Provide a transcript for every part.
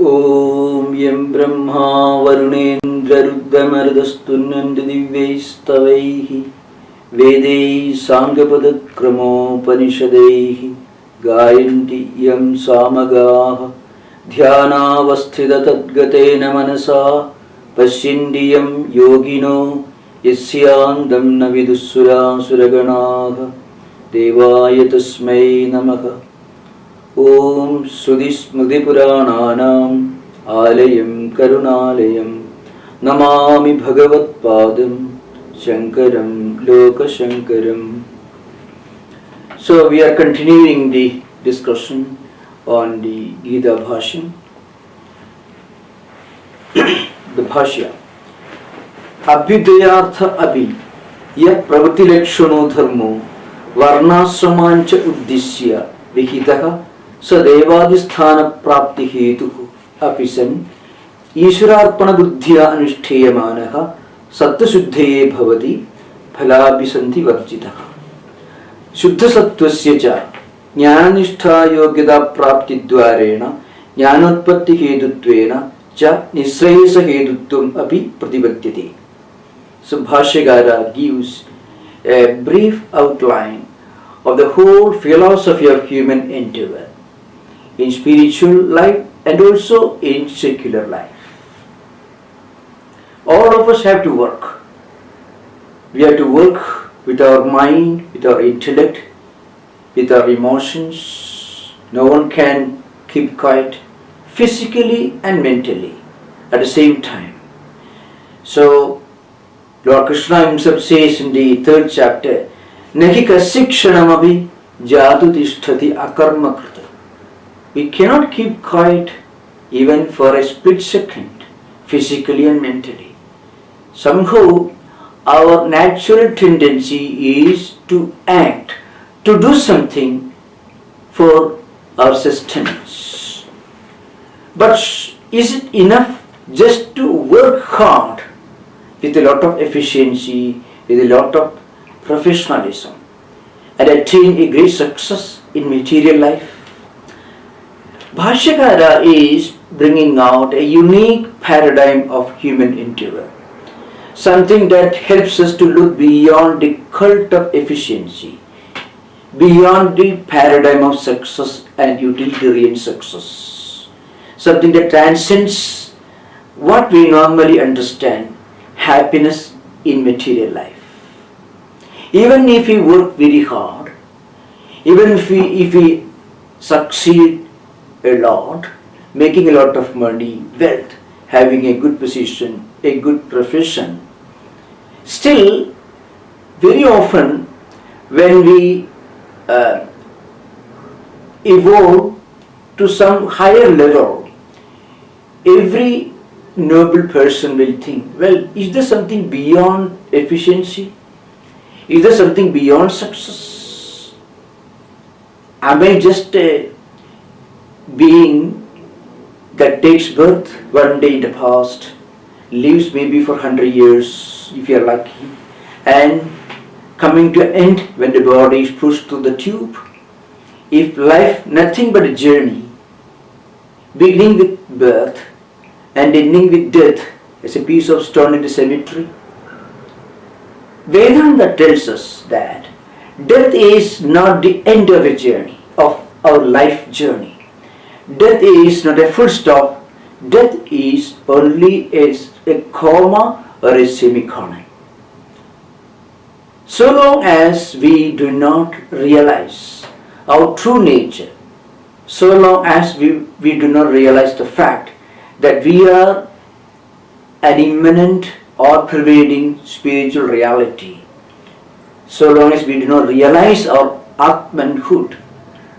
Om Yam Brahma Varunendra Ruddhamarudhastunnandu Divyaistavaihi Vedai Sangapada Panishadaihi Gayanti Yam Samagaha Dhyanavasthita Tadgatena Manasa Pashyindiyam Yogino Yasyandam Navidussura Suraganaha Devaya Tasmai Namaha Om Sudhismritipurananam Alayam Karunalayam Namami Bhagavad Padam Shankaram Loka Shankaram. So we are continuing the discussion on the Gita Bhashyam, the Bhashya. Abhyudayartha abhi yat pravati lakshano dharmo varnasramancha uddishya vihitaha Sadevadisthana prapti hetuhu apisan Ishwararpana buddhya anushtheyamanaha sattva-shuddhaye bhavati phalabhisanti varjitaha. Shuddha sattvasya cha jnananishthā yogyata prapti dvarena jnanotpatti hetutvena cha nisrayasa hetutvam api pratipadyate. So Bhashyagara gives a brief outline of the whole philosophy of human endeavor in spiritual life and also in secular life. All of us have to work. We have to work with our mind, with our intellect, with our emotions. No one can keep quiet physically and mentally at the same time. So Lord Krishna himself says in the 3rd chapter, Nahi kashikshanamabi jatu tishtati akarma krita. We cannot keep quiet even for a split second, physically and mentally. Somehow, our natural tendency is to act, to do something for our sustenance. But is it enough just to work hard with a lot of efficiency, with a lot of professionalism, and attain a great success in material life? Bhashyagara is bringing out a unique paradigm of human endeavor, something that helps us to look beyond the cult of efficiency, beyond the paradigm of success and utilitarian success, something that transcends what we normally understand, happiness in material life. Even if we work very hard, even if we succeed a lot, making a lot of money, wealth, having a good position, a good profession, still very often when we evolve to some higher level, every noble person will think, well, is there something beyond efficiency? Is there something beyond success? Am I just a being that takes birth one day in the past, lives maybe for 100 years if you are lucky, and coming to an end when the body is pushed through the tube? If life nothing but a journey, beginning with birth and ending with death as a piece of stone in the cemetery? Vedanta tells us that death is not the end of a journey, of our life journey. Death is not a full stop. Death is only a comma or a semicolon. So long as we do not realize our true nature, so long as we do not realize the fact that we are an immanent or pervading spiritual reality, so long as we do not realize our Atmanhood,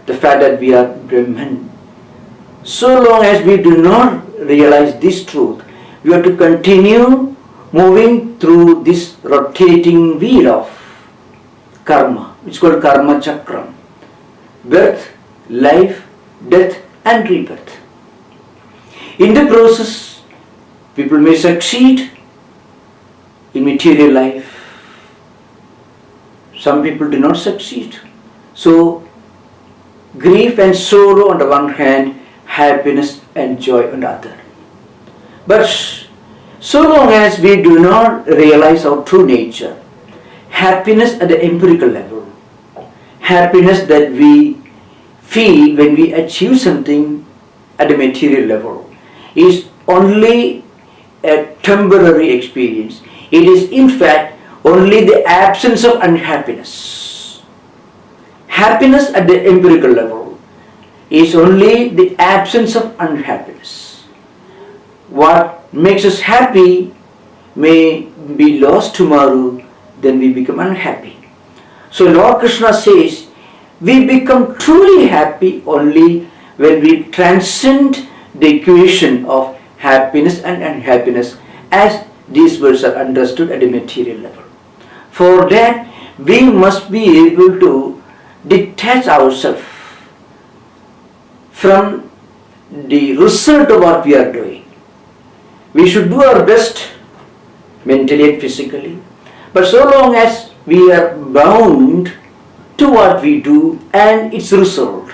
the fact that we are Brahman, so long as we do not realize this truth, we have to continue moving through this rotating wheel of karma. It's called karma chakram. Birth, life, death and rebirth. In the process, people may succeed in material life. Some people do not succeed. So, grief and sorrow on the one hand, happiness and joy on the other. But so long as we do not realize our true nature, happiness at the empirical level, happiness that we feel when we achieve something at the material level, is only a temporary experience. It is in fact only the absence of unhappiness. Happiness at the empirical level is only the absence of unhappiness. What makes us happy may be lost tomorrow, then we become unhappy. So Lord Krishna says, we become truly happy only when we transcend the equation of happiness and unhappiness as these words are understood at the material level. For that, we must be able to detach ourselves from the result of what we are doing. We should do our best mentally and physically, but so long as we are bound to what we do and its result,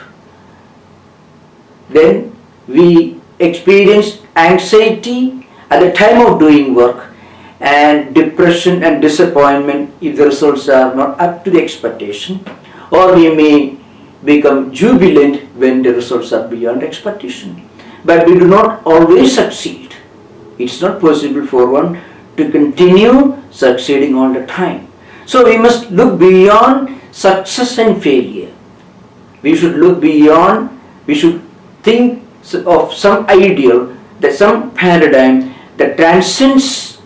then we experience anxiety at the time of doing work and depression and disappointment if the results are not up to the expectation, or we may become jubilant when the results are beyond expectation. But we do not always succeed. It's not possible for one to continue succeeding all the time. So we must look beyond success and failure. We should look beyond, we should think of some ideal, that some paradigm that transcends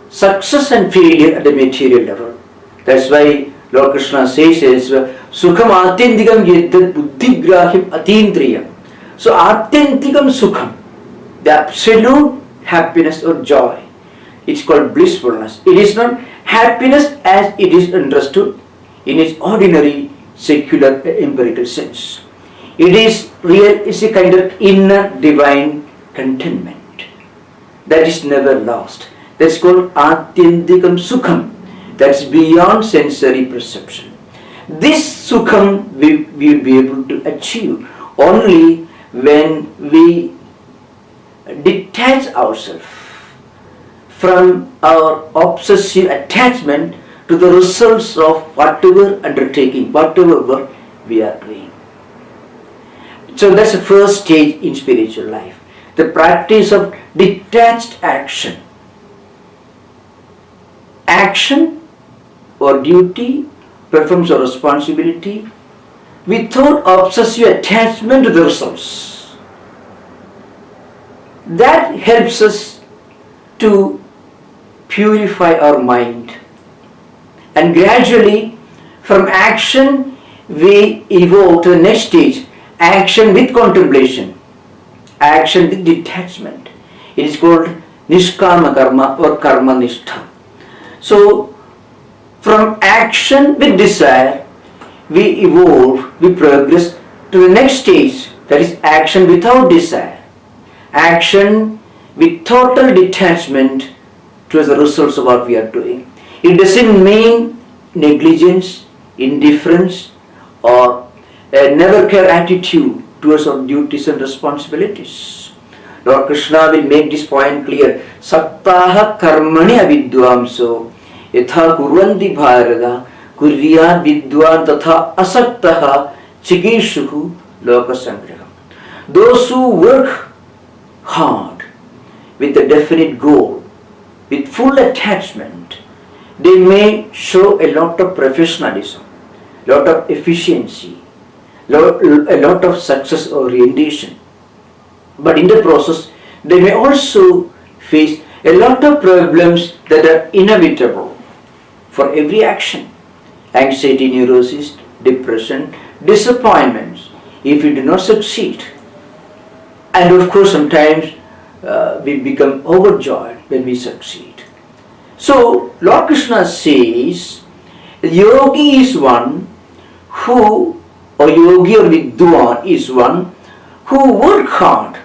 success and failure at the material level. That's why Lord Krishna says, Sukham Atyentikam Yeddat Buddhigrahim Atindriyam. So Atyentikam Sukham, the absolute happiness or joy, it's called blissfulness. It is not happiness as it is understood in its ordinary secular empirical sense. It is real, it's a kind of inner divine contentment that is never lost. That's called Atyentikam Sukham. That's beyond sensory perception. This Sukham we will be able to achieve only when we detach ourselves from our obsessive attachment to the results of whatever undertaking, whatever work we are doing. So that's the first stage in spiritual life, the practice of detached action. Action or duty, performs a responsibility without obsessive attachment to the results. That helps us to purify our mind, and gradually from action we evolve to the next stage, action with contemplation, action with detachment. It is called Nishkama Karma or Karma Nishtha. So from action with desire we evolve, we progress to the next stage, that is action without desire, action with total detachment towards the results of what we are doing. It doesn't mean negligence, indifference, or a never care attitude towards our duties and responsibilities. Lord Krishna will make this point clear. Saktaha karmani avidvamso yatha kurvanti bharata kuryat vidwan tatha asaktaha chikishuhu lokasangraham. Those who work hard with a definite goal, with full attachment, they may show a lot of professionalism, lot of efficiency, a lot of success orientation. But in the process, they may also face a lot of problems that are inevitable for every action. Anxiety, neurosis, depression, disappointments if we do not succeed. And of course, sometimes we become overjoyed when we succeed. So, Lord Krishna says, yogi is one who, or yogi or vidwan is one who work hard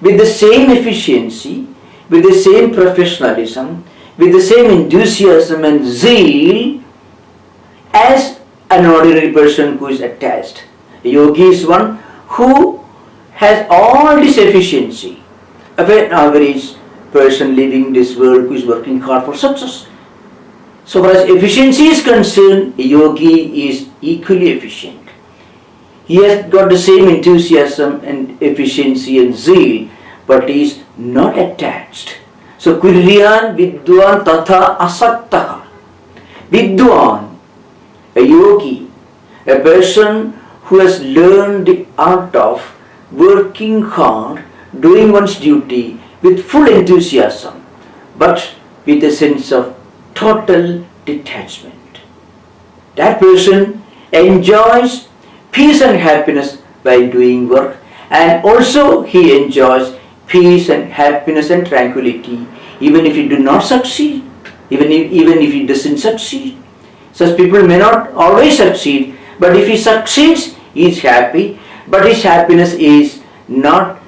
with the same efficiency, with the same professionalism, with the same enthusiasm and zeal as an ordinary person who is attached. A yogi is one who has all this efficiency of an average person living this world who is working hard for success. So far as efficiency is concerned, a yogi is equally efficient. He has got the same enthusiasm and efficiency and zeal, but he is not attached. So Kuryan Vidwan Tatha Asaktaha. Vidwan, a yogi, a person who has learned the art of working hard, doing one's duty with full enthusiasm, but with a sense of total detachment. That person enjoys peace and happiness while doing work, and also he enjoys peace and happiness and tranquility even if he do not succeed, even if he doesn't succeed. Such people may not always succeed, but if he succeeds, he is happy, but his happiness is not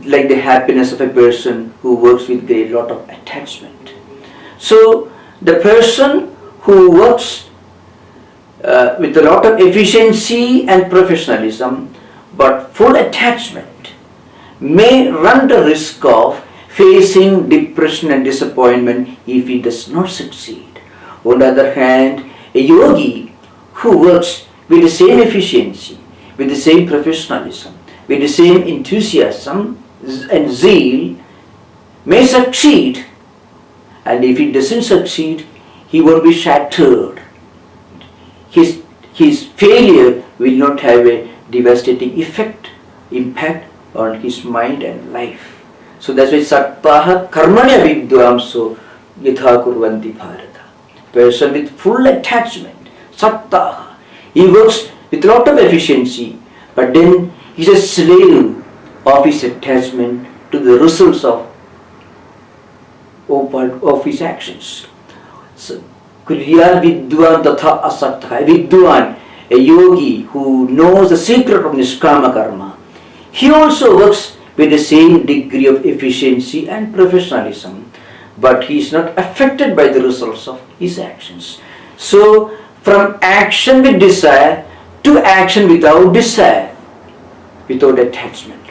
like the happiness of a person who works with a lot of attachment. So the person who works with a lot of efficiency and professionalism but full attachment may run the risk of facing depression and disappointment if he does not succeed. On the other hand, a yogi who works with the same efficiency, with the same professionalism, with the same enthusiasm and zeal may succeed, and if he doesn't succeed, he won't be shattered. His failure will not have a devastating impact on his mind and life. So that's why Saktaha Karmanya Vidvamso Yatha Kurvanti Bharata. Person with full attachment, Saktaha. He works with a lot of efficiency, but then he's a slave of his attachment to the results of his actions. So, Kurya Vidwan Tatha Asakta. Vidwan, a yogi who knows the secret of Nishkama Karma, he also works with the same degree of efficiency and professionalism, but he is not affected by the results of his actions. So, from action with desire to action without desire, without attachment.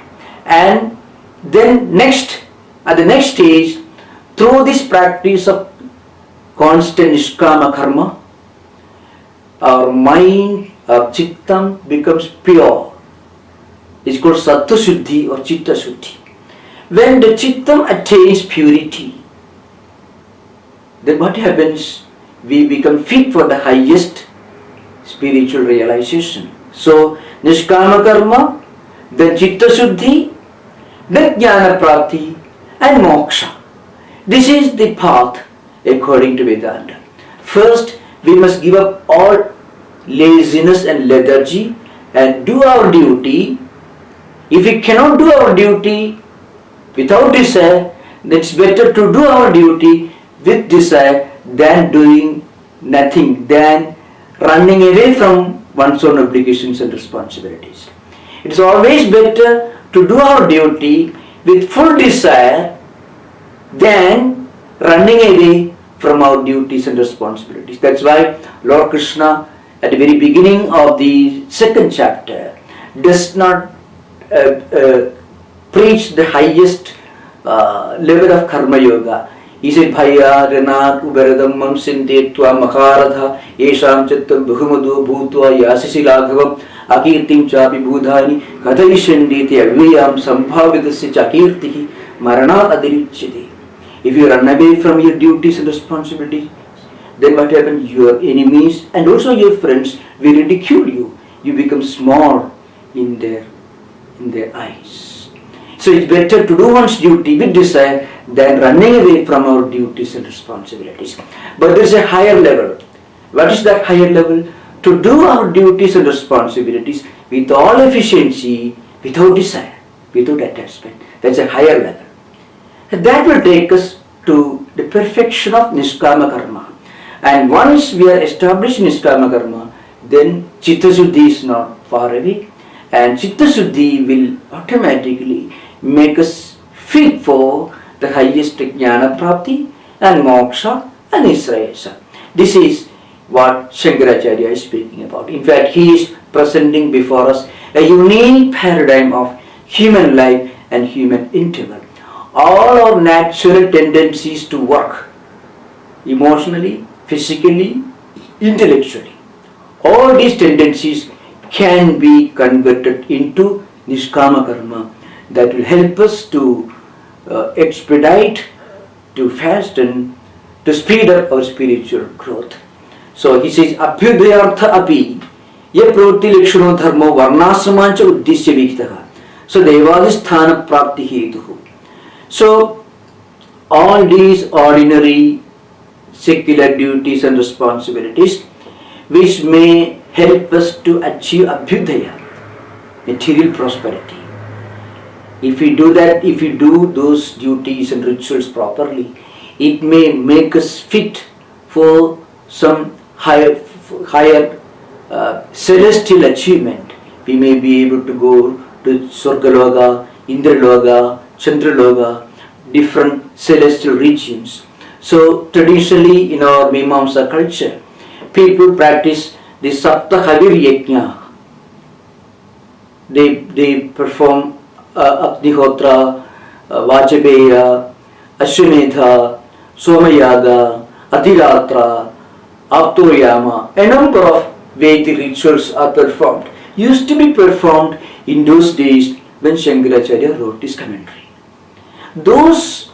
And then at the next stage, through this practice of constant Nishkama Karma, our mind, our Chittam becomes pure. It's called Sattva Shuddhi or Chitta Shuddhi. When the Chittam attains purity, then what happens? We become fit for the highest spiritual realization. So, Nishkama Karma, then Chitta Shuddhi, then Jnana Prapti and Moksha. This is the path according to Vedanta. First, we must give up all laziness and lethargy and do our duty. If we cannot do our duty without desire, then it's better to do our duty with desire than doing nothing, than running away from one's own obligations and responsibilities. It's always better to do our duty with full desire than running away from our duties and responsibilities. That's why Lord Krishna at the very beginning of the second chapter does not preach the highest level of Karma Yoga. He said, Bhaya, Renat, Uberadam, Mamsindetva, Makaradha, Yesham Chattam, Bhumadu, Bhutva, Yasisiladhavam, Akirtim Chapi Budhani, Kadayishanditi, Avyam, Sambhavidasya Chakirtihi, Maranat Adirichiti. If you run away from your duties and responsibilities, then what happens? Your enemies and also your friends will ridicule you. You become small in their eyes. So it's better to do one's duty with desire than running away from our duties and responsibilities. But there is a higher level. What is that higher level? To do our duties and responsibilities with all efficiency, without desire, without attachment. That's a higher level. And that will take us to the perfection of Nishkama Karma. And once we are established in Nishkama Karma, then Chitta Shuddhi is not far away. And Chitta Shuddhi will automatically make us fit for the highest Jnana Prapti and Moksha and Israyasa. This is what Shankaracharya is speaking about. In fact, he is presenting before us a unique paradigm of human life and human endeavor. All our natural tendencies to work emotionally, physically, intellectually, all these tendencies can be converted into Nishkama Karma that will help us to expedite, to fasten, to speed up our spiritual growth. So he says, Abhyudayartha api ya pravritti lakshano dharmo varnasamancha uddishya viktaha. So devadisthana prapti hetuhu. So all these ordinary secular duties and responsibilities which may help us to achieve Abhyudaya, material prosperity. If we do that, if we do those duties and rituals properly, it may make us fit for some higher celestial achievement. We may be able to go to Swargaloka, Indraloka, Chandraloka, different celestial regions. So traditionally in our Mimamsa culture, people practice the Sapta Havir Yajna. They perform Agnihotra, Vajapeya, Ashwamedha, Somayaga, Atiratra, Aptoyama. A number of Vedic rituals are performed. Used to be performed in those days when Shankaracharya wrote his commentary. Those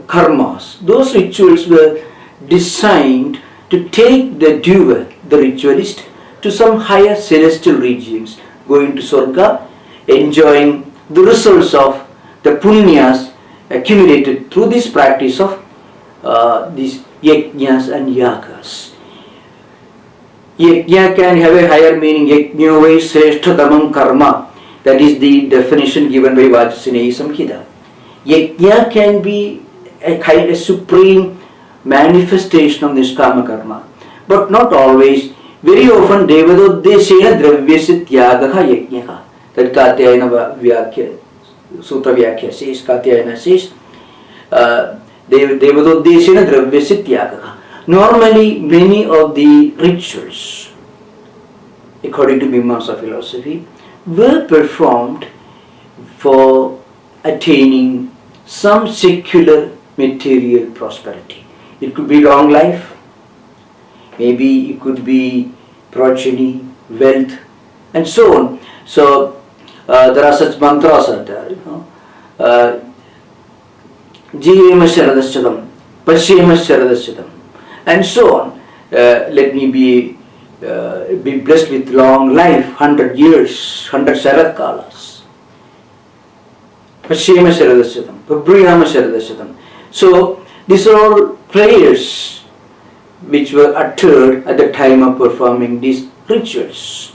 karmas, those rituals were designed to take the doer, the ritualist, to some higher celestial regions, going to Swarga, enjoying the results of the punyas accumulated through this practice of these yajnas and yagas. Yajna can have a higher meaning, yajno vai sreshtatamam karma. That is the definition given by Vajrasaneyi Samhita. Yajna can be a kind of supreme manifestation of Nishkama karma, but not always. Very often, Devadodeshena dravyasya tyagaha yajnaha. That Katyayana Vyakya, Sutra Vyakya says, Katyayana says, Devadodeshena dravyasya tyagaha. Normally, many of the rituals, according to Mimamsa philosophy, were performed for attaining some secular material prosperity. It could be long life, maybe it could be progeny, wealth, and so on. So there are such mantras out there, Jivema Sharadaschatam, Pashyema Sharadaschatam, and so on. Let me be blessed with long life, 100 years, 100 Sharad Kalas. Pashyema Sharadaschatam, Pabriyama Sharadaschatam. So these are all prayers which were uttered at the time of performing these rituals.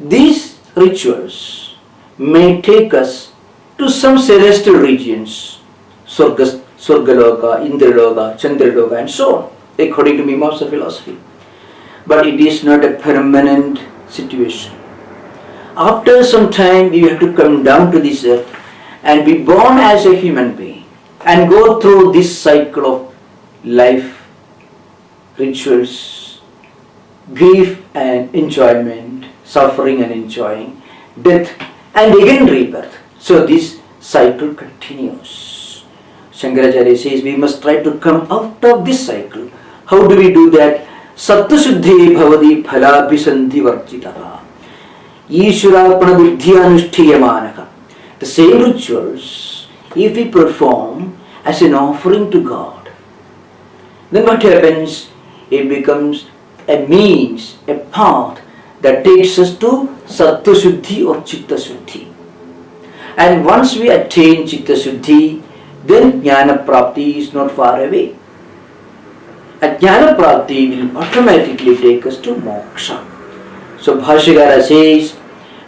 These rituals may take us to some celestial regions, Swargaloka, Indraloka, Chandraloka, and so on, according to Mimamsa philosophy. But it is not a permanent situation. After some time, we have to come down to this earth and be born as a human being and go through this cycle of life, rituals, grief and enjoyment, suffering and enjoying, death and again rebirth. So this cycle continues. Shankaracharya says we must try to come out of this cycle. How do we do that? Sattva-shuddhi bhavati phalabhisandhi varjitaha. Ishwararpana buddhyanushthiyamanaha. The same rituals, if we perform as an offering to God, then what happens? It becomes a means, a path that takes us to Sattva Shuddhi or Chitta Shuddhi. And once we attain Chitta Shuddhi, then Jnana Prapti is not far away. And Jnana Prapti will automatically take us to Moksha. So Bhashyakara says,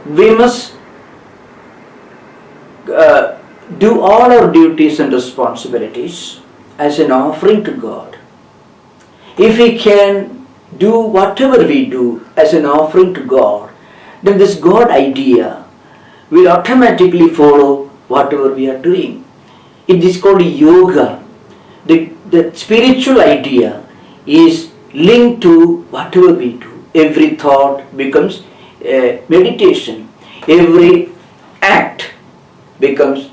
we must do all our duties and responsibilities as an offering to God. If we can do whatever we do as an offering to God, then this God idea will automatically follow whatever we are doing. It is called yoga. The spiritual idea is linked to whatever we do. Every thought becomes meditation. every act becomes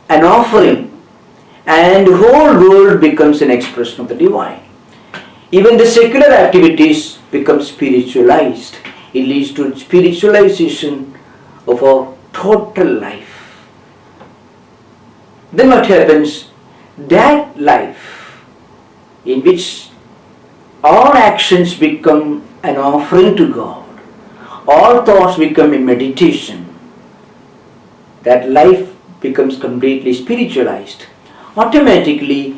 an offering, and the whole world becomes an expression of the divine. Even the secular activities become spiritualized. It leads to spiritualization of our total life. Then what happens? That life in which all actions become an offering to God, all thoughts become a meditation, that life becomes completely spiritualized. Automatically,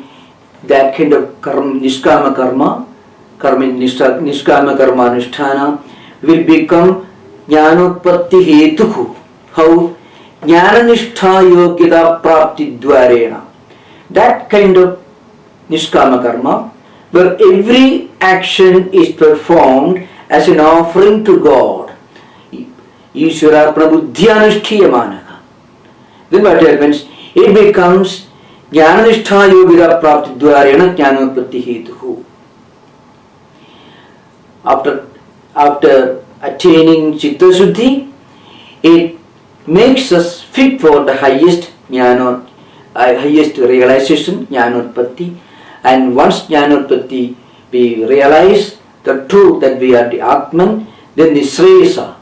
that kind of karma, nishkama anusthana will become jnanotpatti hetuhu. How? Jnananishta yogyata prapti dvarena. That kind of nishkama karma, where every action is performed as an offering to God. Ishvara prabuddhyanushthiyamanaka. Then what happens? It becomes jnananishta yogyata prapti dvarena jnanotpatti hetuhu. After attaining Chitta Shuddhi, it makes us fit for the highest realization, Jnanotpatti. And once Jnanotpatti, we realize the truth that we are the Atman, then the Shreyasa,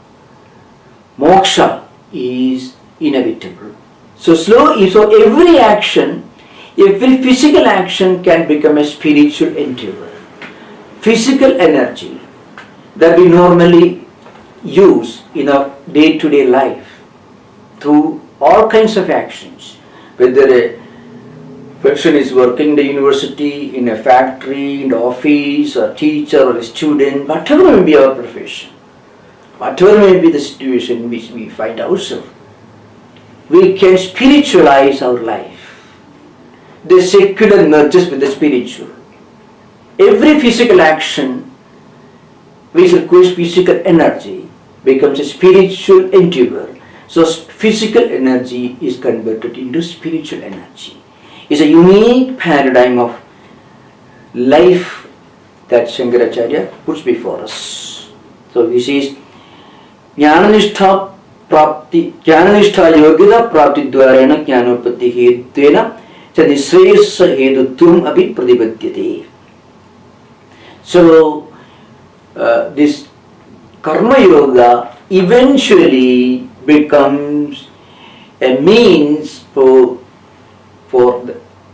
Moksha is inevitable. So every action, every physical action can become a spiritual endeavor. Physical energy that we normally use in our day-to-day life through all kinds of actions, whether a person is working in the university, in a factory, in the office, or a teacher or a student, whatever may be our profession, whatever may be the situation in which we find ourselves, we can spiritualize our life. The secular merges with the spiritual. Every physical action which requires physical energy becomes a spiritual endeavor. So physical energy is converted into spiritual energy. It's a unique paradigm of life that Shankaracharya puts before us. So this is Jnananishta Yogyata Prapti Dvarena Jnanopatti Hettvena Chadisreyasa Hedutvam Abhi Pradipathyate. So this Karma Yoga eventually becomes a means for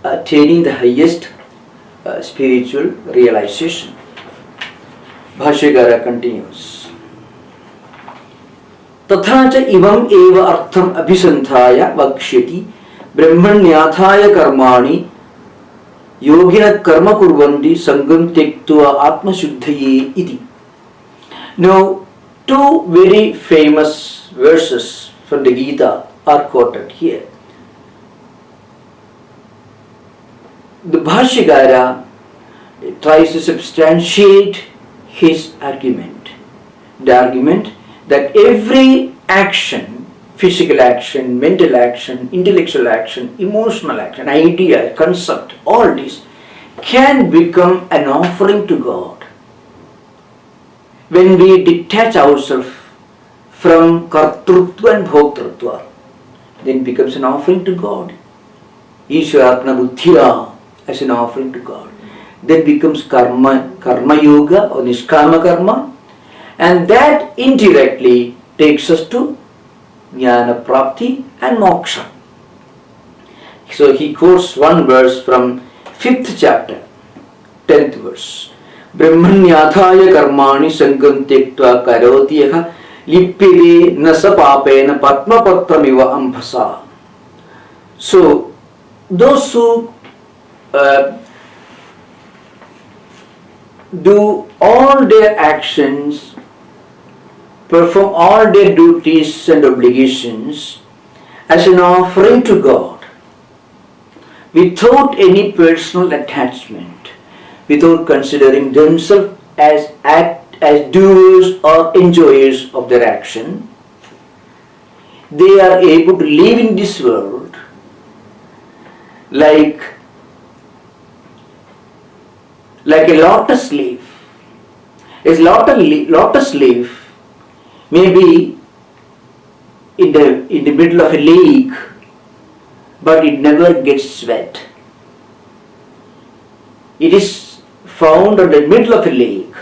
attaining the highest spiritual realization. Bhashyakara continues. Tatha cha ivam eva artham abhisandhaya vakshyati brahmanyadhaya karmani yogina karma kurvanti sangam tektva atma shuddhaye iti. Now, two very famous verses from the Gita are quoted here. The Bhashyakara tries to substantiate his argument. The argument that every action, physical action, mental action, intellectual action, emotional action, idea, concept, all this can become an offering to God. When we detach ourselves from kartrutva and bhoktrutva, then it becomes an offering to God. Ishvarapna buddhira as an offering to God. Then becomes karma yoga or nishkama karma, and that indirectly takes us to jnana prapti and moksha. So he quotes one verse from 5th chapter, 10th verse. Brahmanyadhaya karmani sangam tektva karoti yaha lippide nasa papena patmapatamiva ambhasa. So those who do all their actions, perform all their duties and obligations as an offering to God, without any personal attachment, without considering themselves as doers or enjoyers of their action, they are able to live in this world like a lotus leaf. A lotus leaf may be in the middle of a lake, but it never gets wet. It is found in the middle of a lake,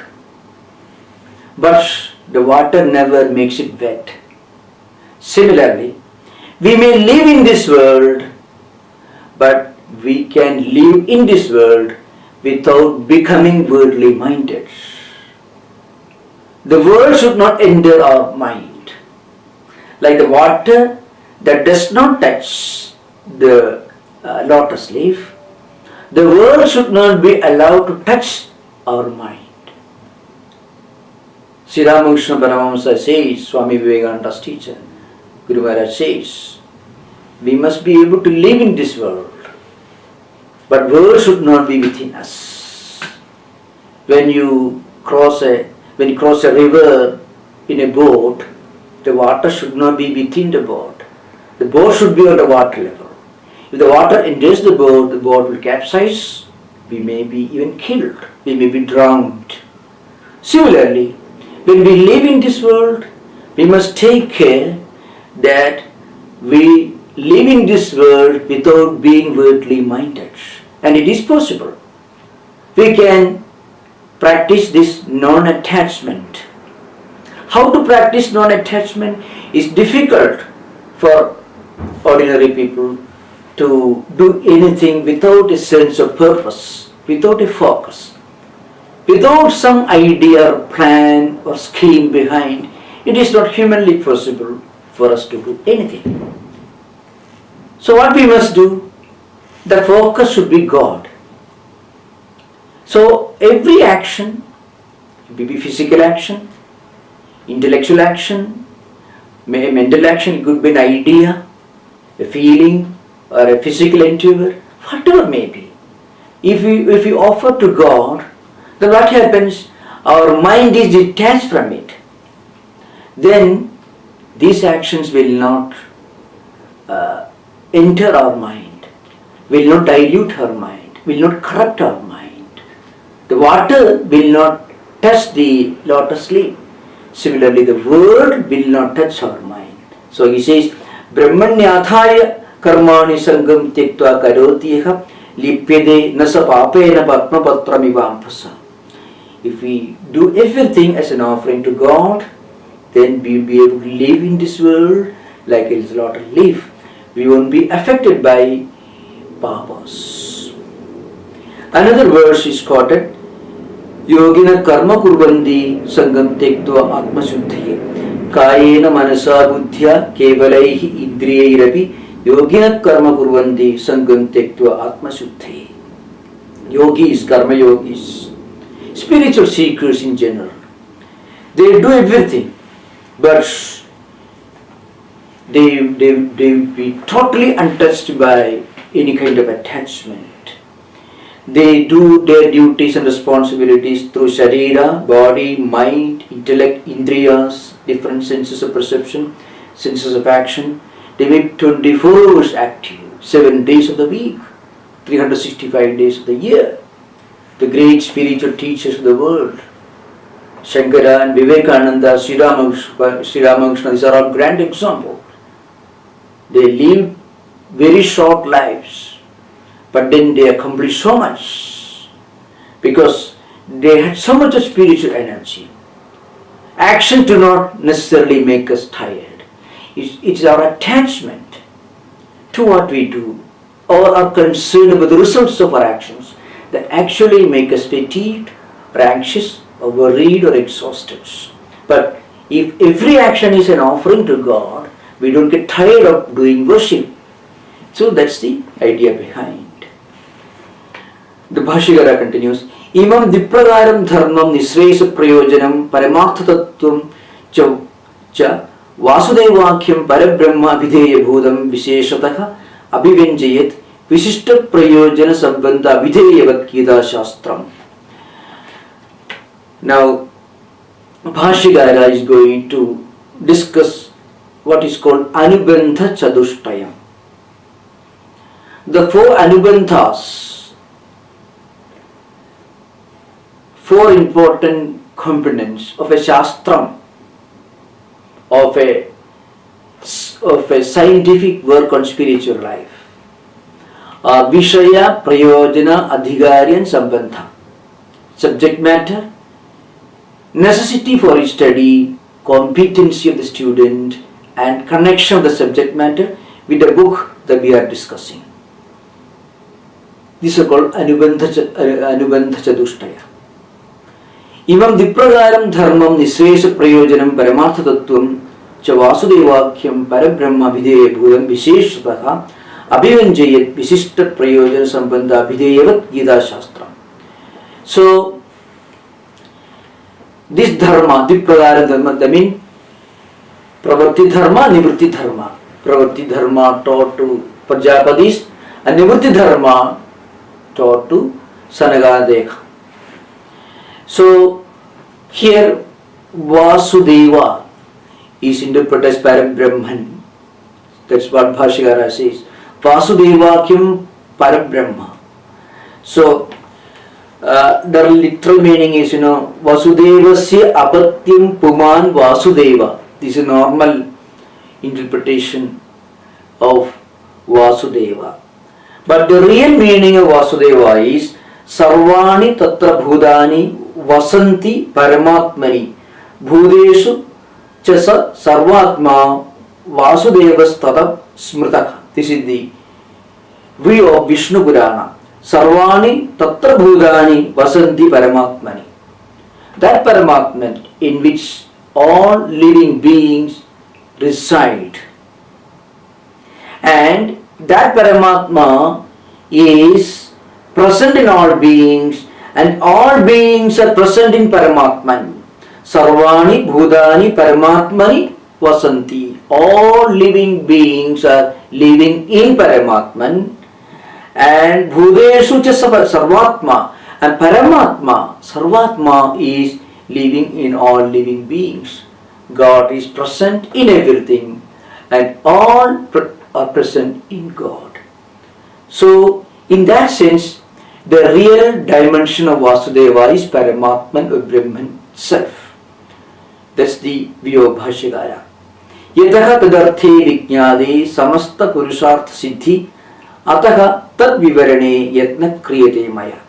but the water never makes it wet. Similarly, we may live in this world, but we can live in this world without becoming worldly minded. The world should not enter our mind. Like the water that does not touch the lotus leaf, the world should not be allowed to touch our mind. Sri Ramakrishna Paramahamsa says, Swami Vivekananda's teacher, Guru Maharaj says, we must be able to live in this world, but world should not be within us. When you cross a river in a boat, the water should not be within the boat. The boat should be on the water level. If the water enters the boat will capsize, we may be even killed, we may be drowned. Similarly, when we live in this world, we must take care that we live in this world without being worldly minded. And it is possible. We can practice this non-attachment. How to practice non-attachment is difficult for ordinary people to do anything without a sense of purpose, without a focus, without some idea or plan or scheme behind. It is not humanly possible for us to do anything. So what we must do? The focus should be God. So every action, it may be physical action, intellectual action, mental action, it could be an idea, a feeling, or a physical endeavor, whatever may be. If we offer to God, then what happens? Our mind is detached from it. Then these actions will not enter our mind, will not dilute our mind, will not corrupt our mind. The water will not touch the lotus leaf. Similarly, the word will not touch our mind. So he says, Brahmanyathaya karmani sangam tyaktva karotyeha lipyade nasa papena patmapatramivamphasa. If we do everything as an offering to God, then we will be able to live in this world like a lotus leaf. We won't be affected by papas. Another verse is quoted, Yogina karma kurvandi sangam tektva atmasuddhiye kayena manasa buddhya kevalaihi indriyairapi yogina karma kurvandi sangam tektva atmasuddhiye. Yogis, karma yogis, spiritual seekers in general, they do everything, but they will be totally untouched by any kind of attachment. They do their duties and responsibilities through sharira, body, mind, intellect, indriyas, different senses of perception, senses of action. They make 24 hours active, 7 days of the week, 365 days of the year. The great spiritual teachers of the world, Shankara and Vivekananda, Sri Ramakrishna, these are all grand examples. They live very short lives, but then they accomplish so much because they had so much of spiritual energy. Action do not necessarily make us tired. It is our attachment to what we do or our concern about the results of our actions that actually make us fatigued or anxious or worried or exhausted. But if every action is an offering to God, we don't get tired of doing worship. So that's the idea behind. The Bhashya continues, Imam dipragaram dharmam nisresa prayojanam paramartha tattvam cha vasudevakyam parabrahma abhideya bhudam visheshataha abhivenjayat visishta prayojana sambandha abhideyavat Gita Shastram. Now, Bhashya is going to discuss what is called Anubandha Chadushtayam. The 4 Anubandhas, 4 important components of a Shastram, of of a scientific work on spiritual life. Vishaya, Prayojana, Adhikari and Sambandha. Subject matter, necessity for his study, competency of the student, and connection of the subject matter with the book that we are discussing. These are called Anubandha Chadushtaya. Imam Dipragaram Dharmam Nisvesha Prayojanam Paramartha Tattvam Cha Vasudevakyam Parabrahma Abhideya Bhudam Visheshataha Abhivanjayat Visishta Prayojana Sambandha Abhideyavat Gita Shastra. So, this dharma, Dipragaram Dharma, that means Pravritti Dharma, Nivritti Dharma. Pravritti Dharma taught to Prajapatis and Nivritti Dharma taught to Sanagadeka. So, here Vasudeva is interpreted as Parabrahman. That's what Bhashyakara says. Vasudevakyam Parabrahma. So, the literal meaning is, Vasudevasya Apatyam Puman Vasudeva. This is a normal interpretation of Vasudeva. But the real meaning of Vasudeva is Sarvani Tatra Bhudani Vasanti Paramatmani Bhudeshu Chasa Sarvatma Vasudevas Tata Smritaka. This is the view of Vishnu Purana. Sarvani Tatra Bhudani Vasanti Paramatmani. That Paramatman in which all living beings reside. And that Paramatma is present in all beings, and all beings are present in Paramatman. Sarvani Bhudani Paramatmani Vasanti. All living beings are living in Paramatman, and Bhudeshu cha Sarvatma, and Paramatma, Sarvatma is living in all living beings. God is present in everything, and all are present in God. So, in that sense, the real dimension of Vasudeva is Paramatman or Brahman self. That's the view of Bhashyakara. Yataha tadarthe vijnade samasta purushartha siddhi ataha tad vivarane yatna kriyate maya.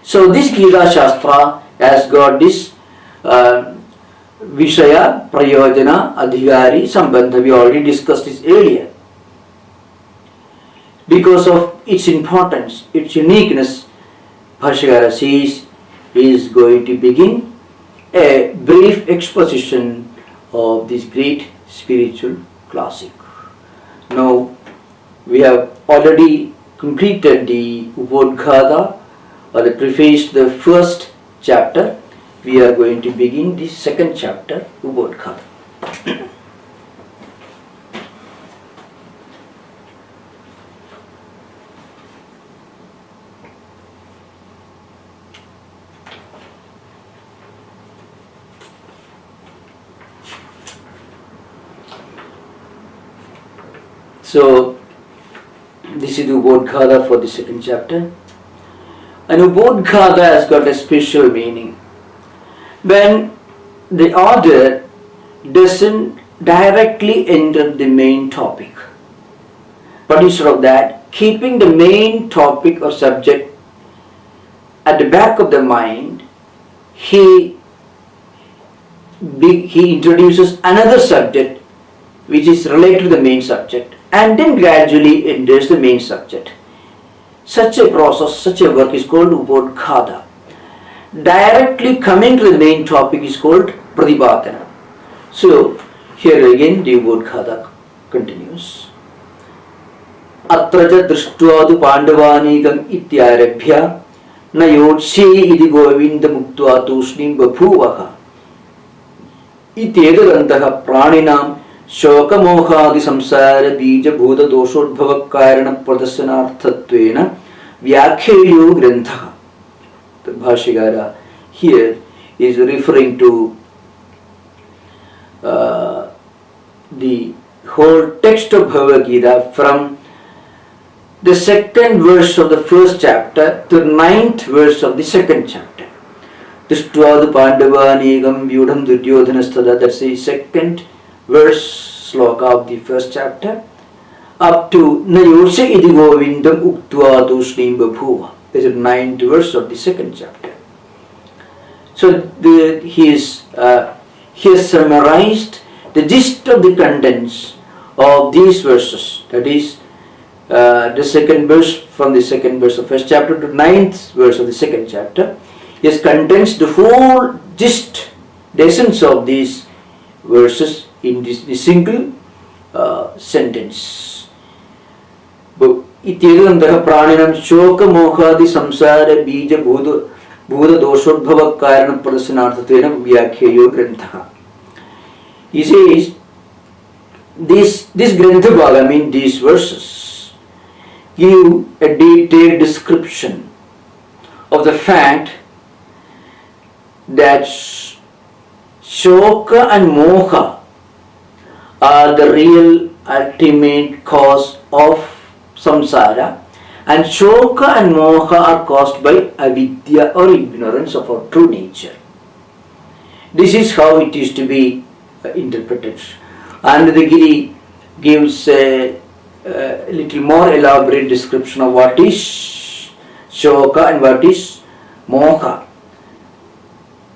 So this Gita Shastra has got this Vishaya, Prayojana, Adhikari, Sambandha. We already discussed this earlier. Because of its importance, its uniqueness, Bhashyakara says he is going to begin a brief exposition of this great spiritual classic. Now, we have already completed the Upodhghata, or the preface to the first chapter. We are going to begin the second chapter, Upodhghata. So, this is the Upodhghata for the second chapter. And Upodhghata has got a special meaning. When the author doesn't directly enter the main topic, but instead of that, keeping the main topic or subject at the back of the mind, he introduces another subject which is related to the main subject, and then gradually enters the main subject. Such a process, such a work is called Upodhghata. Directly coming to the main topic is called Pratipatana. So, here again the Upodhghata continues. Atraja drishtva pandavanigam ityarabhya na yotshe idi govinda muktva tushnim babhuvaha ityedadantaha praninam shokamohadi samsara bija bhuta doshobhava karana pradasyanarthatvena vyakheyo grantha. The Bhashyakara here is referring to the whole text of Bhagavad Gita from the second verse of the first chapter to the 9th verse of the second chapter. Drishtva Pandavanigam Vyudham Duryodhanastada, that's the second verse sloka of the first chapter up to Nayosha Idi Govindam Uktva Tushnim Babhuva. This is the 9th verse of the second chapter. So he has summarized the gist of the contents of these verses. That is the second verse, from the second verse of first chapter to 9th verse of the second chapter. He has condensed the whole gist, the essence of these verses in this single sentence. Ityedantah praninam shoka mohadi samsara bija bhuda doshodbhava karana prasanarthatena vyakheyo grantha. He says, this grantha bhaga, I mean these verses, give a detailed description of the fact that shoka and moha are the real ultimate cause of samsara, and shoka and moha are caused by avidya or ignorance of our true nature. This is how it is to be interpreted. And the Giri gives a little more elaborate description of what is shoka and what is moha.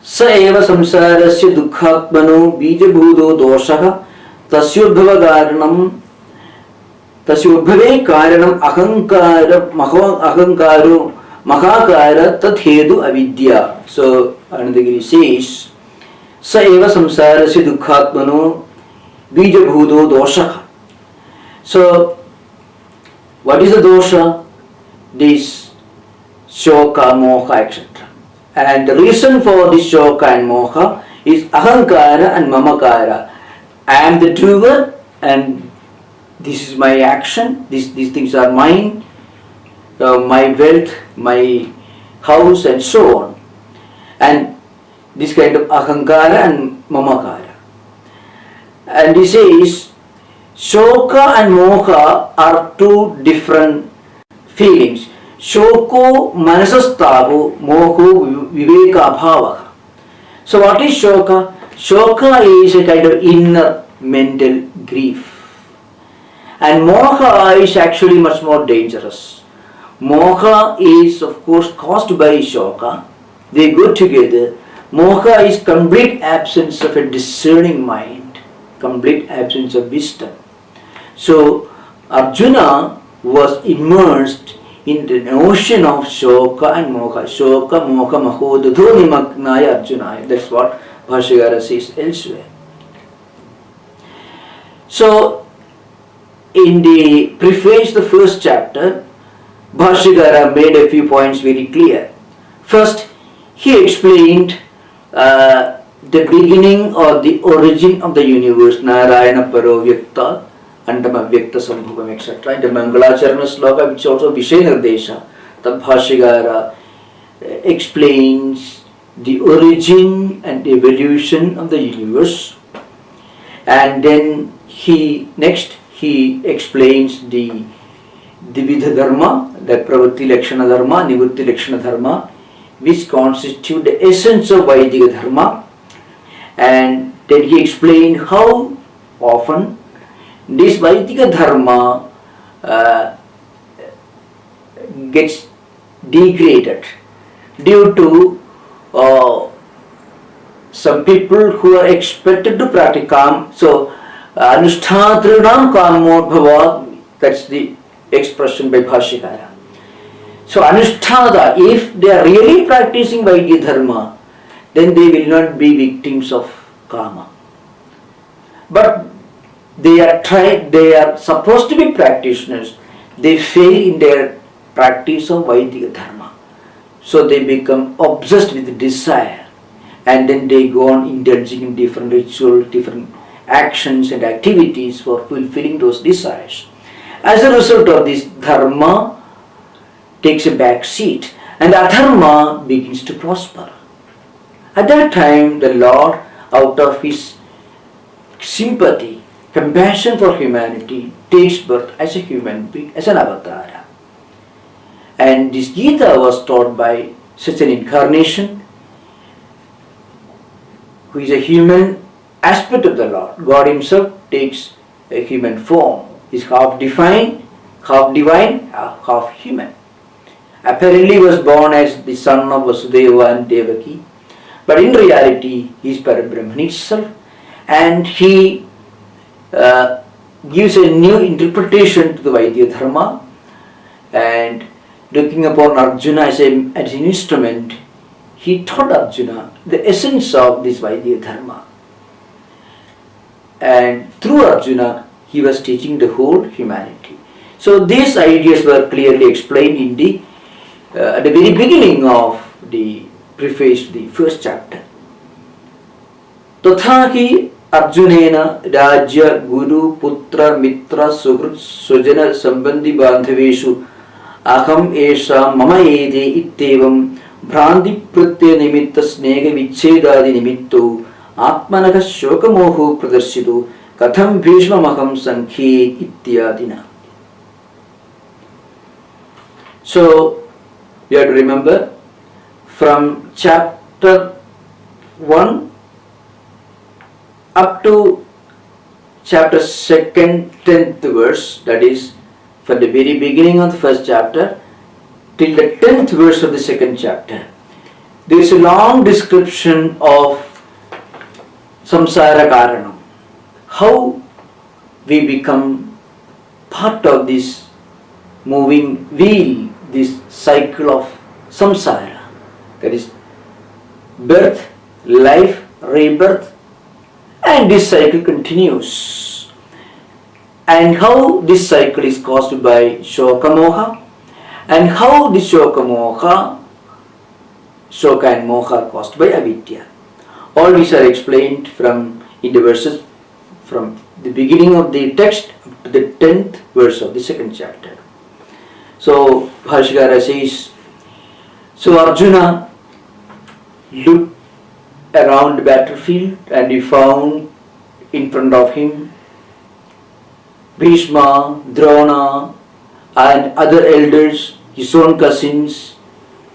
Sa eva samsarasya dukkhatmano bijabhudo doshaha tasyodbhava karanam tasyodbhave karanam ahankaro mahakara tathedu avidya. So Anandagiri says, sa eva samsarasya dukkhatmano bijabhudo doshaha. So what is the dosha? This shoka, moha, etc. And the reason for this shoka and moha is ahankara and mamakara. I am the doer and this is my action, these things are mine, my wealth, my house and so on. And this kind of ahankara and mamakara. And he says, shoka and moha are two different feelings. Shoko manasastavo, moho viveka abhavaha. So what is shoka? Shoka is a kind of inner mental grief. And moha is actually much more dangerous. Moha is of course caused by shoka. They go together. Moha is complete absence of a discerning mind, complete absence of wisdom. So Arjuna was immersed in the ocean of shoka and moha. Shoka, moha, mahodadho nimagnaya Arjunaya. That's what Bhashyakara says elsewhere. So in the preface, the first chapter, Bhashyakara made a few points very clear. First, he explained the beginning or the origin of the universe, Narayana Paro Vyakta, Andama Vyakta Sambhavam, etc. In the Mangalacharana sloka, which also Vishaya Nirdesha, the Bhashyakara explains the origin and evolution of the universe. And then he explains the Dvidha Dharma, the Pravritti Lakshana Dharma, Nivritti Lakshana Dharma, which constitute the essence of Vaidika Dharma. And then he explained how often this Vaidika Dharma gets degraded due to some people who are expected to practice kam. So Anushtatrinam kamodbhava, that's the expression by Bhashyakara. So Anushtata, if they are really practicing Vaidika Dharma, then they will not be victims of kama. But they are supposed to be practitioners. They fail in their practice of Vaidika Dharma. So they become obsessed with desire, and then they go on indulging in different rituals, different actions and activities for fulfilling those desires. As a result of this, dharma takes a back seat and adharma begins to prosper. At that time, the Lord, out of his sympathy, compassion for humanity, takes birth as a human being, as an avatar. And this Gita was taught by such an incarnation who is a human aspect of the Lord. God Himself takes a human form. He's half divine, half human. Apparently, he was born as the son of Vasudeva and Devaki, but in reality, he is Parabrahman itself, and he gives a new interpretation to the Vaidya Dharma, and looking upon Arjuna as an instrument, he taught Arjuna the essence of this Vaidya Dharma. And through Arjuna, he was teaching the whole humanity. So these ideas were clearly explained in the at the very beginning of the preface to the first chapter. Tathahi Arjunena Rajya Guru Putra Mitra Suhrit Sujana Sambandhi Bandhaveshu Aham Esha Mama Ede Ittevam Bhrandi Pratya Nimitta Snega Vichedadi Nimitto Atmanaka Shokamoho Pradarsitu Katham Bhishma Maham Sankhe Ityadina. So you have to remember, from chapter 1 up to chapter 2nd, 10th verse, that is from the very beginning of the first chapter till the 10th verse of the second chapter, there is a long description of samsara karanam, how we become part of this moving wheel, this cycle of samsara, that is birth, life, rebirth, and this cycle continues. And how this cycle is caused by shoka moha, and how this shoka and moha are caused by avidya. All these are explained in the verses from the beginning of the text up to the 10th verse of the second chapter. So Bhashyakara says, so Arjuna looked around the battlefield and he found in front of him Bhishma, Drona and other elders, his own cousins,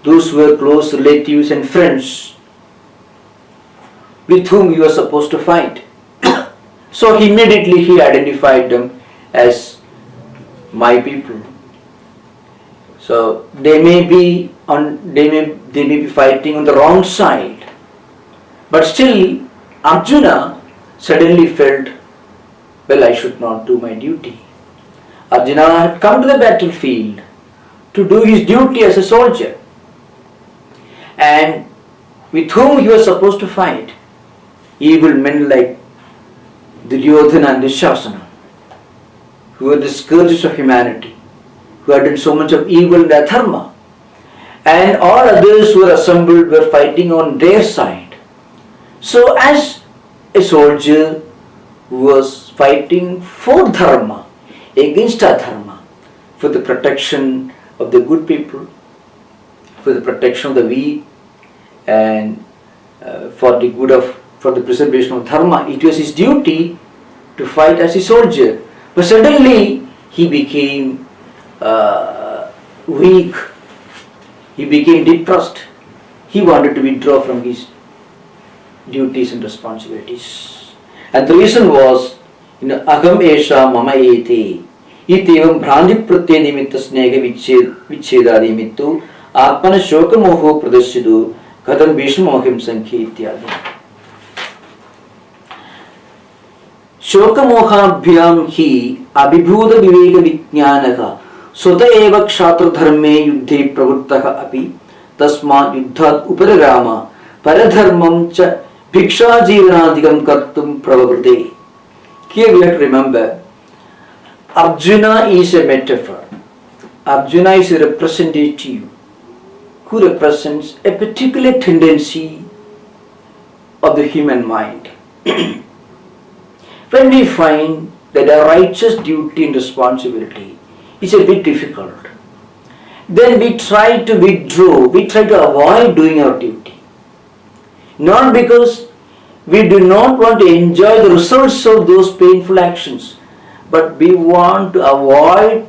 those who were close relatives and friends with whom he was supposed to fight. So immediately he identified them as my people. So they may be fighting on the wrong side, but still Arjuna suddenly felt, well, I should not do my duty. Arjuna had come to the battlefield to do his duty as a soldier, and with whom he was supposed to fight, evil men like Duryodhana and Dushasana, who were the scourges of humanity, who had done so much of evil and adharma, and all others who were assembled were fighting on their side. So as a soldier who was fighting for dharma against adharma, for the protection of the good people, for the protection of the weak, and for the preservation of dharma, it was his duty to fight as a soldier. But suddenly he became weak, he became depressed, he wanted to withdraw from his duties and responsibilities. And the reason was, Agam Esha Mama Ete Itevam Bhrandi Pratya Nimitta Snega Vicheda Nimittu Atmana Shoka Moho Pradashidu Kadam Bhishma Mohim Sankhe Ityadi. Shoka Mohabhyam Hi Abhibhuda Viveka Vijnanaha Sota Eva Kshatra Dharme Yuddhe Pravurtaha Api Tasma Yuddhat Uparagama Paradharmam Cha Bhiksha Jivanadikam Kartum Pravavrte. Here we have to remember, Arjuna is a metaphor. Arjuna is a representative who represents a particular tendency of the human mind. When we find that a righteous duty and responsibility is a bit difficult, then we try to withdraw, we try to avoid doing our duty. Not because we do not want to enjoy the results of those painful actions, but we want to avoid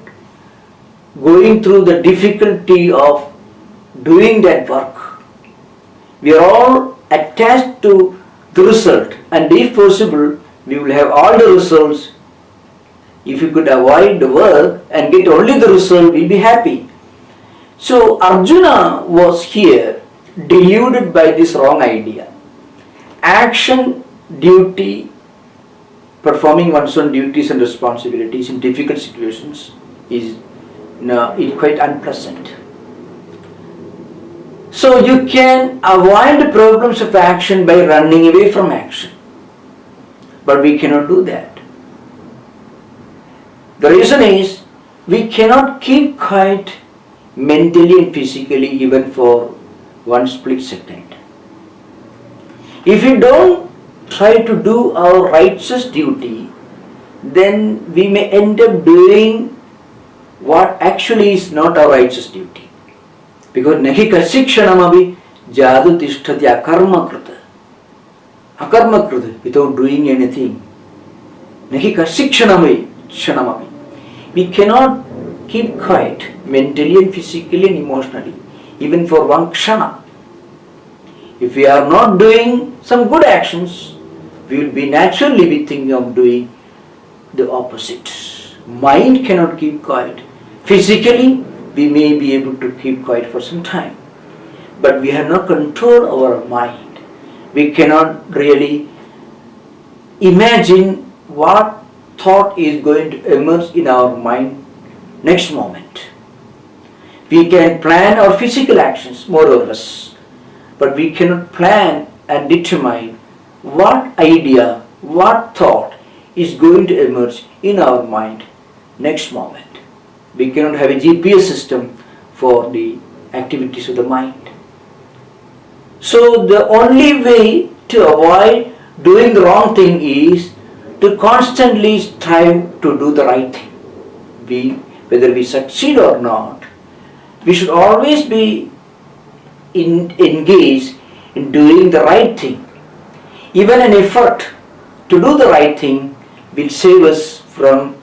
going through the difficulty of doing that work. We are all attached to the result. And if possible, we will have all the results. If you could avoid the work and get only the result, we'll be happy. So Arjuna was here deluded by this wrong idea. Action, duty, performing one's own duties and responsibilities in difficult situations is quite unpleasant. So you can avoid the problems of action by running away from action. But we cannot do that. The reason is we cannot keep quiet mentally and physically even for one split second. If we don't try to do our righteous duty, then we may end up doing what actually is not our righteous duty. Because nahi kashikshanamabi jadu tishtati akarmakrita. Akarmakrita, without doing anything. Nahi kashikshanamabi. We cannot keep quiet mentally and physically and emotionally, even for one kshana. If we are not doing some good actions, we will be naturally thinking of doing the opposite. Mind cannot keep quiet. Physically, we may be able to keep quiet for some time, but we have not control over our mind. We cannot really imagine what thought is going to emerge in our mind next moment. We can plan our physical actions more or less, but we cannot plan and determine what idea, what thought is going to emerge in our mind next moment. We cannot have a GPS system for the activities of the mind. So the only way to avoid doing the wrong thing is to constantly strive to do the right thing. Whether we succeed or not, we should always be engaged in doing the right thing. Even an effort to do the right thing will save us from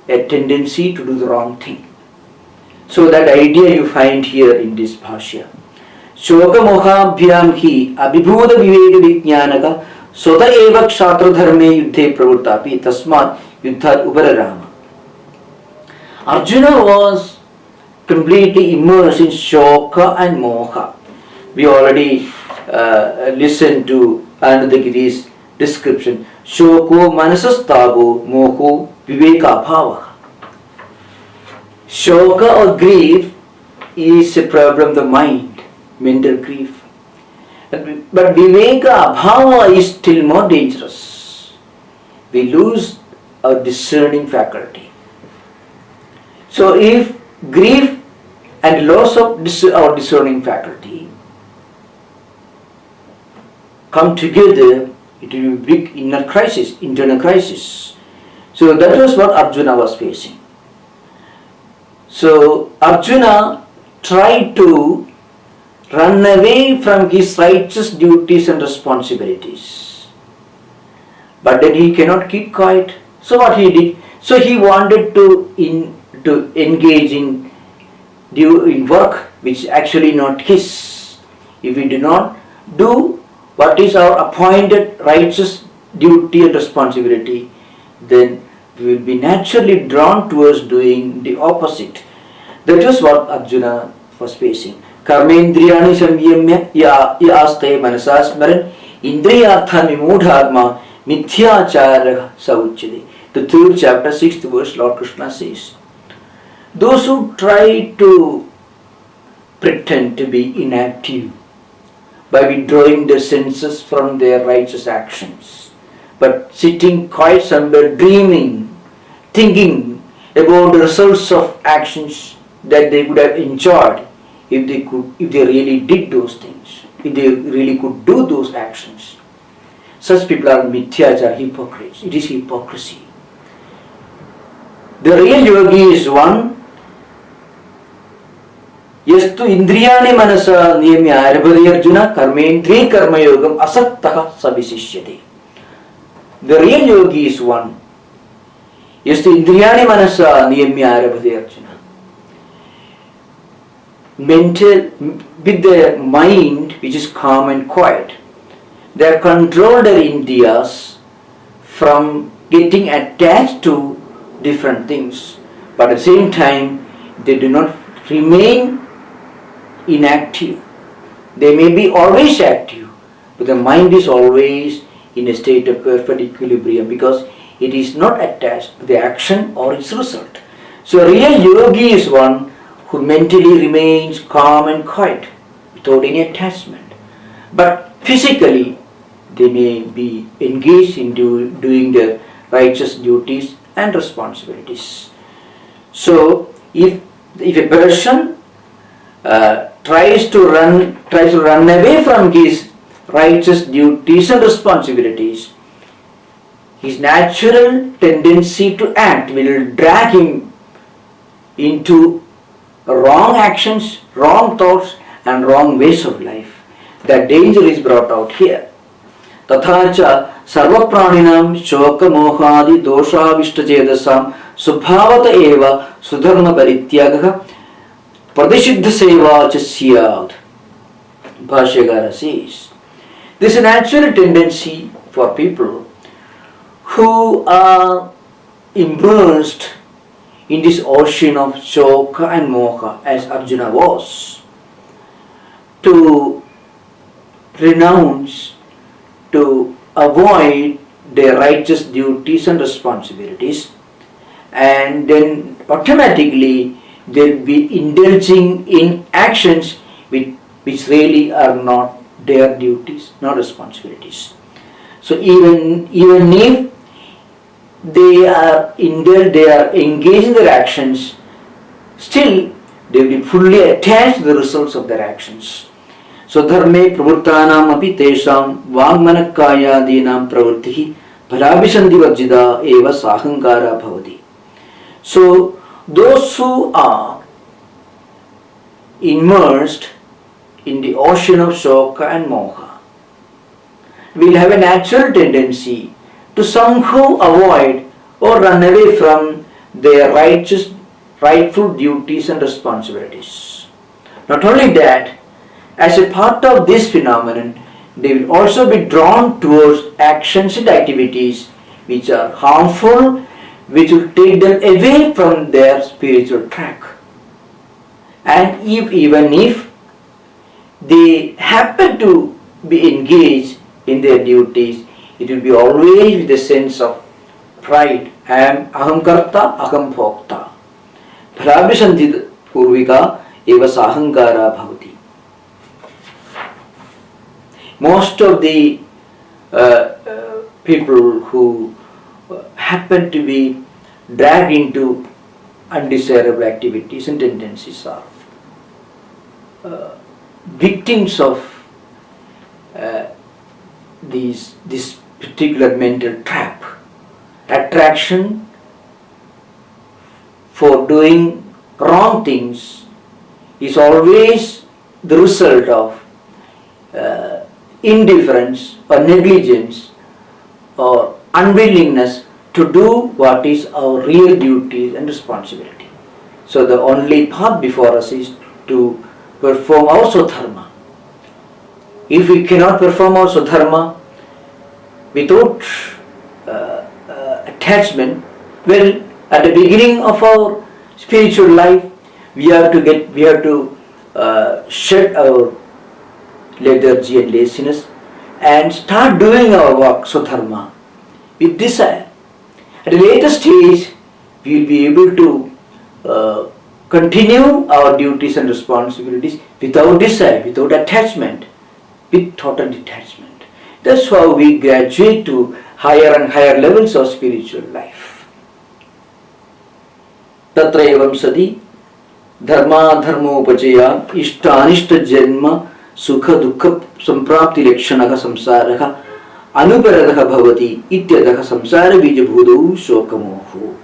a tendency to do the wrong thing. So that idea you find here in this Bhashya. Shoka mohabhyam hi abhibhuta viveka vijnanaka sota eva kshatra dharme yuddhe pravurtapi tasmat yuddhat upararama. Arjuna was completely immersed in shoka and moha. We already listened to Anandagiri's description. Shoko manasastavo moho viveka bhava. Shoka or grief is a problem of the mind, mental grief. But viveka bhava is still more dangerous. We lose our discerning faculty. So if grief and loss of our discerning faculty come together, it will be a big inner crisis, internal crisis. So that was what Arjuna was facing. So Arjuna tried to run away from his righteous duties and responsibilities. But then he cannot keep quiet. So what he did? So he wanted to engage in work which is actually not his. If we do not do what is our appointed righteous duty and responsibility, then we will be naturally drawn towards doing the opposite. That is what Arjuna was facing. Karmendriyani samyamya yaste manasasmaran indriyarthan vimudhatma mithyachara sauchade. The 3rd chapter, 6th verse, Lord Krishna says, those who try to pretend to be inactive by withdrawing their senses from their righteous actions, but sitting quiet somewhere dreaming, thinking about the results of actions that they would have enjoyed if they really did those things, if they really could do those actions. Such people are mithyachara, hypocrites. It is hypocrisy. The real yogi is one yastu indriyani manasa niyamya arabhati arjuna karmendri karma yogam asaktah savisishyate. The real yogi is one yastu indriyani manasa niyamya arabhati arjuna. Mental, with the mind which is calm and quiet. They control their Indriyas from getting attached to different things. But at the same time, they do not remain inactive. They may be always active, but the mind is always in a state of perfect equilibrium because it is not attached to the action or its result. So a real yogi is one who mentally remains calm and quiet without any attachment. But physically, they may be engaged in doing their righteous duties and responsibilities. So if a person tries to run away from his righteous duties and responsibilities, his natural tendency to act will drag him into wrong actions, wrong thoughts and wrong ways of life. The danger is brought out here. Tathacha sarva praninam shoka mohadi doshavishtajedasam subhavata eva sudharma parityagaha pradishiddha seva cha syad. Bhashya says, there is a natural tendency for people who are immersed in this ocean of shoka and moha, as Arjuna was, to renounce, to avoid their righteous duties and responsibilities, and then automatically they'll be indulging in actions which really are not their duties, not responsibilities. So even if they are engaged in their actions, still they will be fully attached to the results of their actions. So dharme pravurtanam api tesham vangmanakayadinam pravurtihi bhalavishandi varjida eva sahankara bhavati. So those who are immersed in the ocean of shoka and moha will have a natural tendency to somehow avoid or run away from their rightful duties and responsibilities. Not only that, as a part of this phenomenon, they will also be drawn towards actions and activities which are harmful, which will take them away from their spiritual track. And even if they happen to be engaged in their duties, it will be always with a sense of pride. I am aham karta, aham bhokta. Bhalavishandi purvika eva sahankara bhavati. Most of the people who happen to be dragged into undesirable activities and tendencies are victims of this particular mental trap. Attraction for doing wrong things is always the result of indifference or negligence or unwillingness to do what is our real duty and responsibility. So the only path before us is to perform our swadharma. If we cannot perform our swadharma without attachment, well, at the beginning of our spiritual life, we have to shed our lethargy and laziness and start doing our work, swadharma, with desire. At a later stage, we will be able to continue our duties and responsibilities without desire, without attachment, with total detachment. That's how we graduate to higher and higher levels of spiritual life. Tatra evam sadi dharma dharmopachaya ishtanishta janma sukha dukkha samprapti lakshanaha samsaraha anuparadaha bhavati ityadaha samsara bijabhudau shokamoho.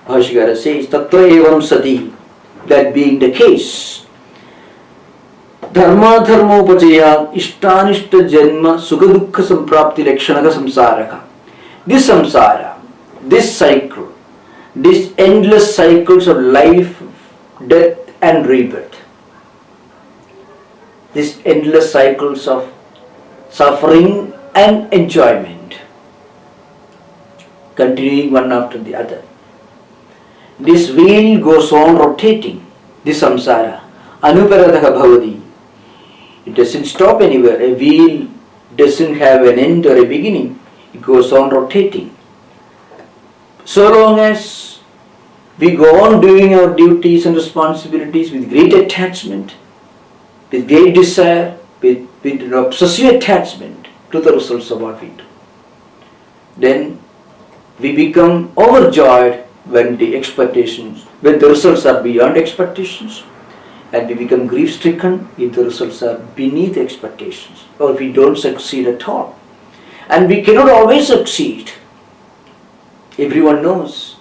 Bhashya says, Tatra evam sati, that being the case, dharma dharmopachaya ishtanishta janma sukha dukkha samprapti lakshanaha samsaraha. This samsara, this cycle, these endless cycles of life, death and rebirth, these endless cycles of suffering and enjoyment, continuing one after the other. This wheel goes on rotating, this samsara, anuparadaha bhavati. It doesn't stop anywhere. A wheel doesn't have an end or a beginning. It goes on rotating. So long as we go on doing our duties and responsibilities with great attachment, with great desire, with an obsessive attachment to the results of what we do, then we become overjoyed when the results are beyond expectations, and we become grief-stricken if the results are beneath expectations, or if we don't succeed at all. And we cannot always succeed. Everyone knows.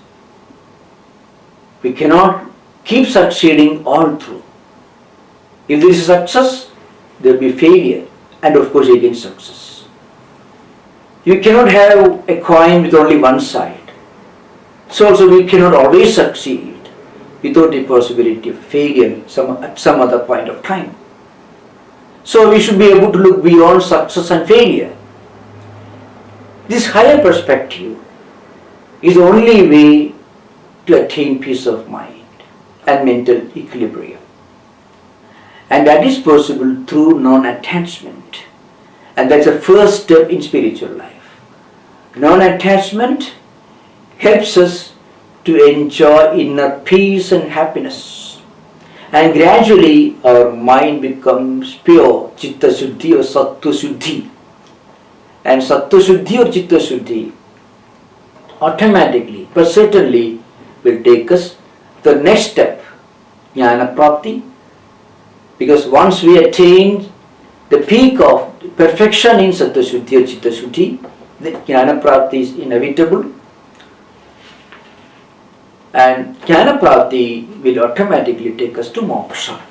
We cannot keep succeeding all through. If there is success, there will be failure, and of course again success. You cannot have a coin with only one side. So also we cannot always succeed without the possibility of failure at some other point of time. So we should be able to look beyond success and failure. This higher perspective is the only way to attain peace of mind and mental equilibrium. And that is possible through non-attachment. And that's the first step in spiritual life. Non-attachment helps us to enjoy inner peace and happiness. And gradually our mind becomes pure, chitta shuddhi or sattva shuddhi. And sattva shuddhi or chitta shuddhi automatically, but certainly will take us the next step, jnana prapti. Because once we attain the peak of perfection in sattva shuddhi or chitta shuddhi, the jnana prapti is inevitable. And jnana prapti will automatically take us to moksha.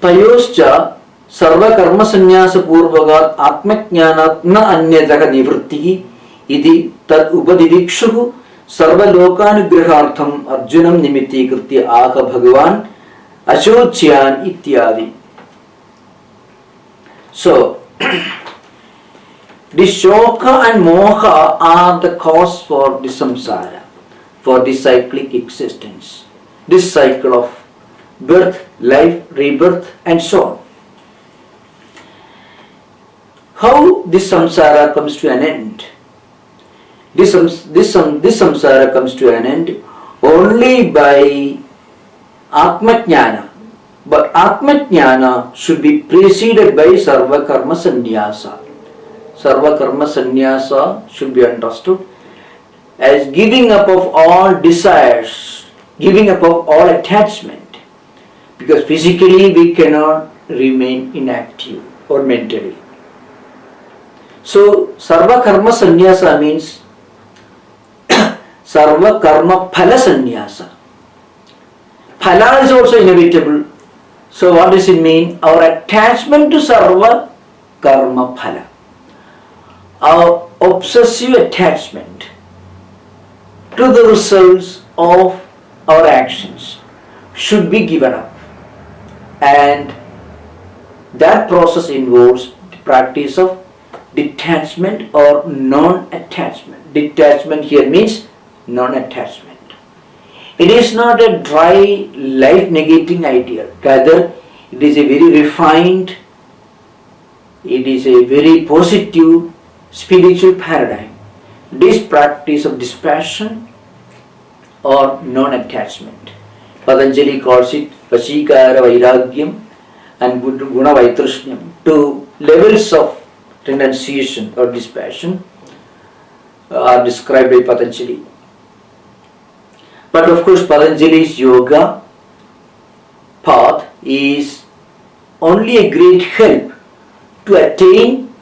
Tayoscha sarva karma sannyasa purvagat atmajnanat na anyataka nivrittihi iti tad upadidikshuhu sarva lokanugrahartham arjunam nimittikritya aha bhagavan ashocyan ityadi. So, this shoka and moha are the cause for this samsara, for this cyclic existence, this cycle of birth, life, rebirth, and so on. How this samsara comes to an end? This samsara comes to an end only by atmajnana. But atmajnana should be preceded by sarva karma sannyasa. Sarva karma sannyasa should be understood as giving up of all desires, giving up of all attachment. Because physically we cannot remain inactive or mentally. So sarva karma sannyasa means sarva karma phala sannyasa. Phala is also inevitable. So what does it mean? Our attachment to sarva karma phala, our obsessive attachment to the results of our actions should be given up. And that process involves the practice of detachment or non-attachment. Detachment here means non-attachment. It is not a dry, life-negating ideal. Rather, it is a very refined, it is a very positive spiritual paradigm. This practice of dispassion or non-attachment. Patanjali calls it Vashikara Vairagyam and Guna Vaitrishnam. Two levels of renunciation or dispassion are described by Patanjali. But of course Patanjali's yoga path is only a great help to attain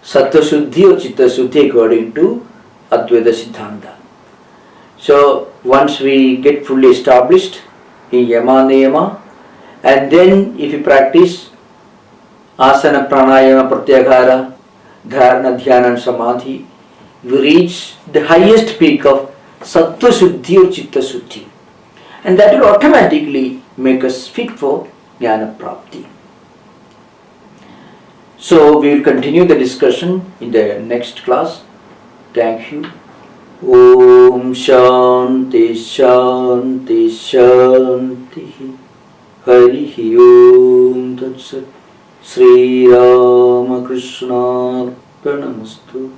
sattva shuddhi or chitta shuddhi according to Advaita Siddhanta. So once we get fully established in yama niyama, and then if we practice asana pranayama pratyahara dharana dhyana and samadhi, we reach the highest peak of sattva shuddhi or chitta shuddhi, and that will automatically make us fit for jnana prapti. So we will continue the discussion in the next class. Thank you. Om Shanti Shanti Shanti. Hari Om Tat Sat. Sri Rama Krishna Arpanamastu.